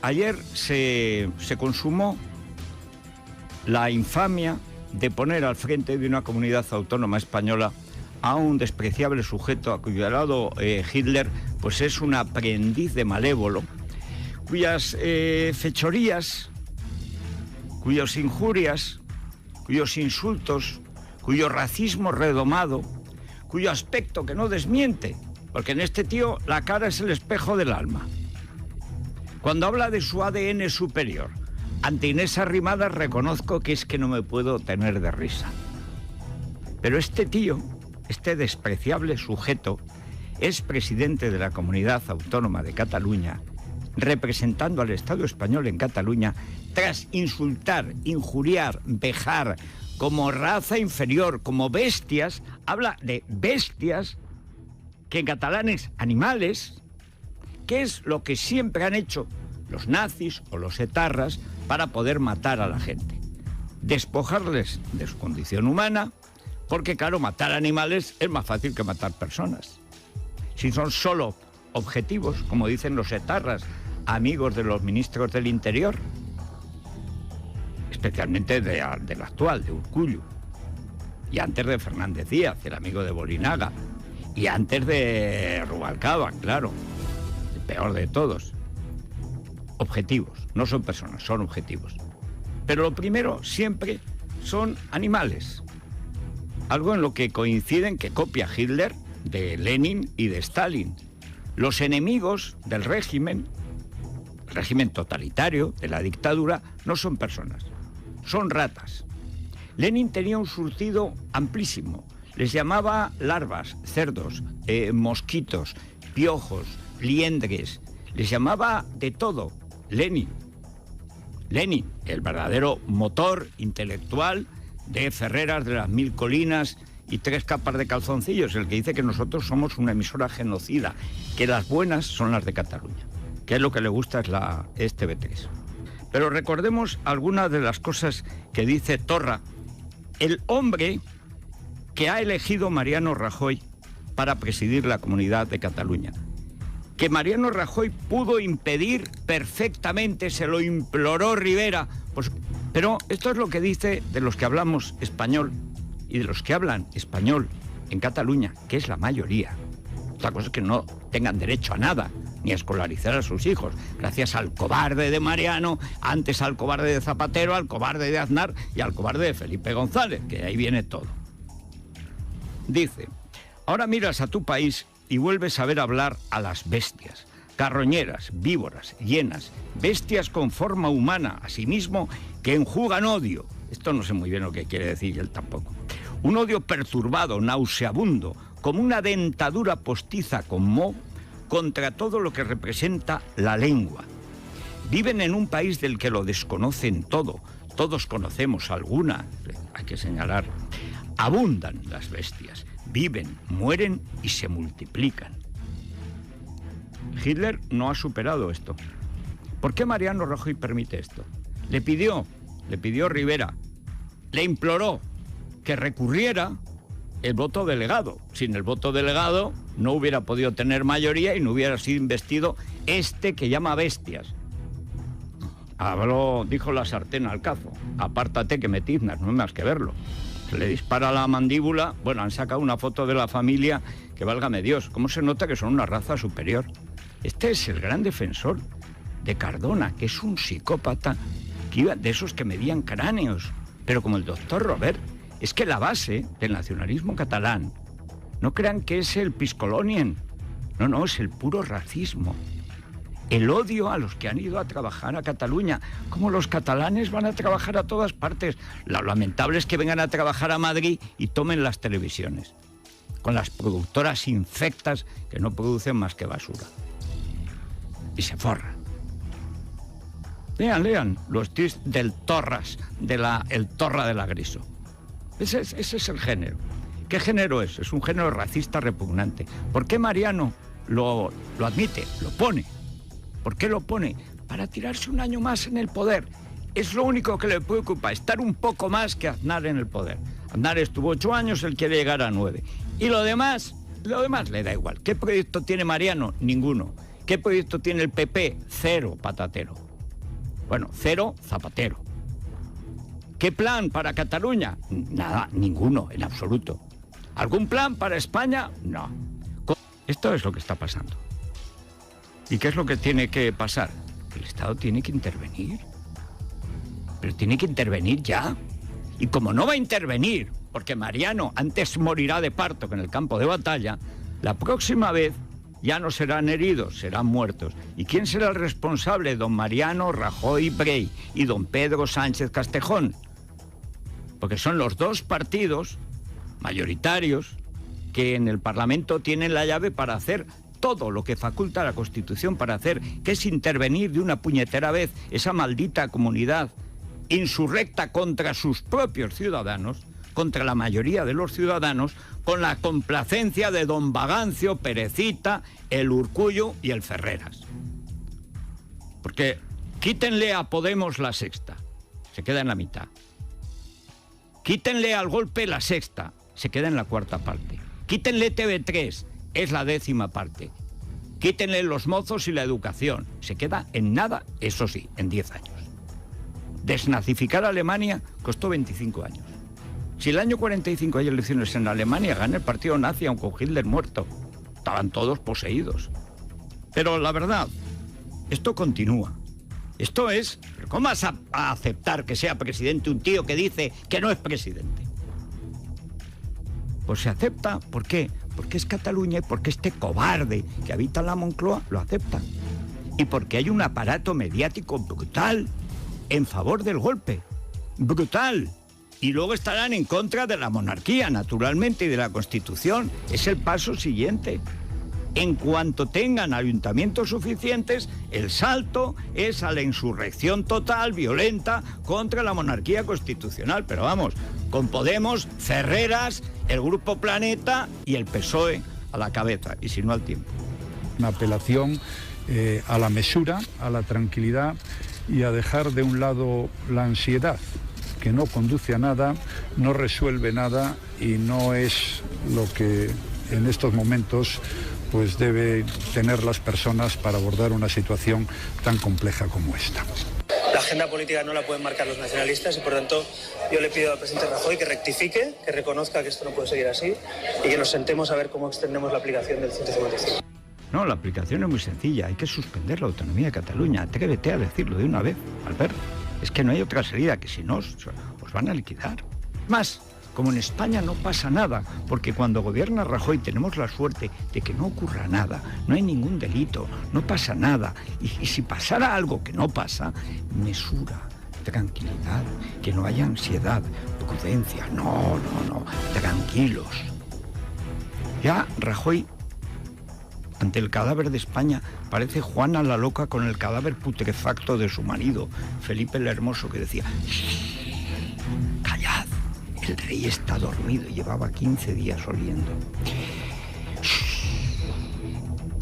Ayer se consumó la infamia de poner al frente de una comunidad autónoma española a un despreciable sujeto a cuyo lado Hitler pues es un aprendiz de malévolo, cuyas fechorías, cuyas injurias, cuyos insultos, cuyo racismo redomado, cuyo aspecto que no desmiente, porque en este tío la cara es el espejo del alma. Cuando habla de su ADN superior, ante Inés Arrimadas reconozco que es que no me puedo tener de risa. Pero este tío, este despreciable sujeto, es presidente de la Comunidad Autónoma de Cataluña, representando al Estado español en Cataluña, tras insultar, injuriar, vejar como raza inferior, como bestias, habla de bestias, que en catalán es animales, que es lo que siempre han hecho los nazis o los etarras para poder matar a la gente. Despojarles de su condición humana, porque claro, matar animales es más fácil que matar personas. Si son solo objetivos, como dicen los etarras, amigos de los ministros del Interior, especialmente del actual, de Urkullu, y antes de Fernández Díaz, el amigo de Bolinaga, y antes de Rubalcaba, claro, el peor de todos. Objetivos, no son personas, son objetivos. Pero lo primero siempre son animales. Algo en lo que coinciden, que copia Hitler de Lenin y de Stalin. Los enemigos del régimen, el régimen totalitario, de la dictadura, no son personas, son ratas. Lenin tenía un surtido amplísimo. Les llamaba larvas, cerdos, mosquitos, piojos, liendres. Les llamaba de todo. Lenin, el verdadero motor intelectual de Ferreras de las Mil Colinas y Tres Capas de Calzoncillos, el que dice que nosotros somos una emisora genocida, que las buenas son las de Cataluña, que es lo que le gusta es la TV3. Pero recordemos algunas de las cosas que dice Torra, el hombre que ha elegido Mariano Rajoy para presidir la Comunidad de Cataluña. Que Mariano Rajoy pudo impedir perfectamente, se lo imploró Rivera. Pues, pero esto es lo que dice de los que hablamos español y de los que hablan español en Cataluña, que es la mayoría. Otra cosa es que no tengan derecho a nada, ni a escolarizar a sus hijos, gracias al cobarde de Mariano, antes al cobarde de Zapatero, al cobarde de Aznar y al cobarde de Felipe González, que ahí viene todo. Dice, ahora miras a tu país y vuelves a ver hablar a las bestias, carroñeras, víboras, hienas, bestias con forma humana, asimismo, que enjugan odio. Esto no sé muy bien lo que quiere decir él tampoco. Un odio perturbado, nauseabundo, como una dentadura postiza con moho, contra todo lo que representa la lengua. Viven en un país del que lo desconocen todo. Todos conocemos alguna, hay que señalar. Abundan las bestias. Viven, mueren y se multiplican. Hitler no ha superado esto. ¿Por qué Mariano Rajoy permite esto? Le pidió Rivera, le imploró que recurriera el voto delegado. Sin el voto delegado no hubiera podido tener mayoría y no hubiera sido investido este que llama bestias. Dijo la sartén al cazo, apártate que me tiznas, no hay más que verlo. Se le dispara la mandíbula. Bueno, han sacado una foto de la familia que válgame Dios. ¿Cómo se nota que son una raza superior? Este es el gran defensor de Cardona, que es un psicópata que iba de esos que medían cráneos. Pero como el doctor Robert, es que la base del nacionalismo catalán, no crean que es el piscolonien. No, es el puro racismo. El odio a los que han ido a trabajar a Cataluña, como los catalanes van a trabajar a todas partes. Lo lamentable es que vengan a trabajar a Madrid y tomen las televisiones, con las productoras infectas que no producen más que basura. Y se forran. Lean los tweets del Torras, el Torra de la Griso. Ese es el género. ¿Qué género es? Es un género racista repugnante. ¿Por qué Mariano lo admite, lo pone? ¿Por qué lo pone? Para tirarse un año más en el poder. Es lo único que le preocupa, estar un poco más que Aznar en el poder. Aznar estuvo 8 años, él quiere llegar a 9. Y lo demás le da igual. ¿Qué proyecto tiene Mariano? Ninguno. ¿Qué proyecto tiene el PP? Cero, patatero. Bueno, cero, Zapatero. ¿Qué plan para Cataluña? Nada, ninguno, en absoluto. ¿Algún plan para España? No. Esto es lo que está pasando. ¿Y qué es lo que tiene que pasar? El Estado tiene que intervenir. Pero tiene que intervenir ya. Y como no va a intervenir, porque Mariano antes morirá de parto que en el campo de batalla, la próxima vez ya no serán heridos, serán muertos. ¿Y quién será el responsable? Don Mariano Rajoy Brey y don Pedro Sánchez Castejón. Porque son los dos partidos mayoritarios que en el Parlamento tienen la llave para hacer todo lo que faculta la Constitución para hacer, que es intervenir de una puñetera vez esa maldita comunidad insurrecta contra sus propios ciudadanos, contra la mayoría de los ciudadanos, con la complacencia de don Bagancio, Perecita, el Urkullu y el Ferreras. Porque quítenle a Podemos la sexta, se queda en la mitad. Quítenle al golpe la sexta, se queda en la cuarta parte. Quítenle TV3, es la 10ª parte. Quítenle los mozos y la educación, se queda en nada, eso sí, en 10 años. Desnazificar a Alemania costó 25 años. Si el año 45 hay elecciones en Alemania, gana el partido nazi, aun con Hitler muerto. Estaban todos poseídos. Pero la verdad, esto continúa. Esto es, ¿cómo vas a aceptar que sea presidente un tío que dice que no es presidente? Pues se acepta, ¿por qué? Porque es Cataluña y porque este cobarde que habita en la Moncloa lo acepta. Y porque hay un aparato mediático brutal en favor del golpe. Brutal. Y luego estarán en contra de la monarquía, naturalmente, y de la Constitución. Es el paso siguiente. En cuanto tengan ayuntamientos suficientes, el salto es a la insurrección total, violenta, contra la monarquía constitucional. Pero vamos, con Podemos, Ferreras, el Grupo Planeta y el PSOE a la cabeza, y si no al tiempo. Una apelación a la mesura, a la tranquilidad y a dejar de un lado la ansiedad, que no conduce a nada, no resuelve nada y no es lo que en estos momentos pues debe tener las personas para abordar una situación tan compleja como esta. La agenda política no la pueden marcar los nacionalistas y por tanto yo le pido al presidente Rajoy que rectifique, que reconozca que esto no puede seguir así y que nos sentemos a ver cómo extendemos la aplicación del 155. No, la aplicación es muy sencilla, hay que suspender la autonomía de Cataluña. Atrévete a decirlo de una vez, Albert. Es que no hay otra salida, que si no os van a liquidar. Más, como en España no pasa nada, porque cuando gobierna Rajoy tenemos la suerte de que no ocurra nada, no hay ningún delito, no pasa nada. Y si pasara algo que no pasa, mesura, tranquilidad, que no haya ansiedad, prudencia, no, tranquilos. Ya Rajoy, ante el cadáver de España, parece Juana la loca con el cadáver putrefacto de su marido, Felipe el Hermoso, que decía: callad, el rey está dormido, y llevaba 15 días oliendo.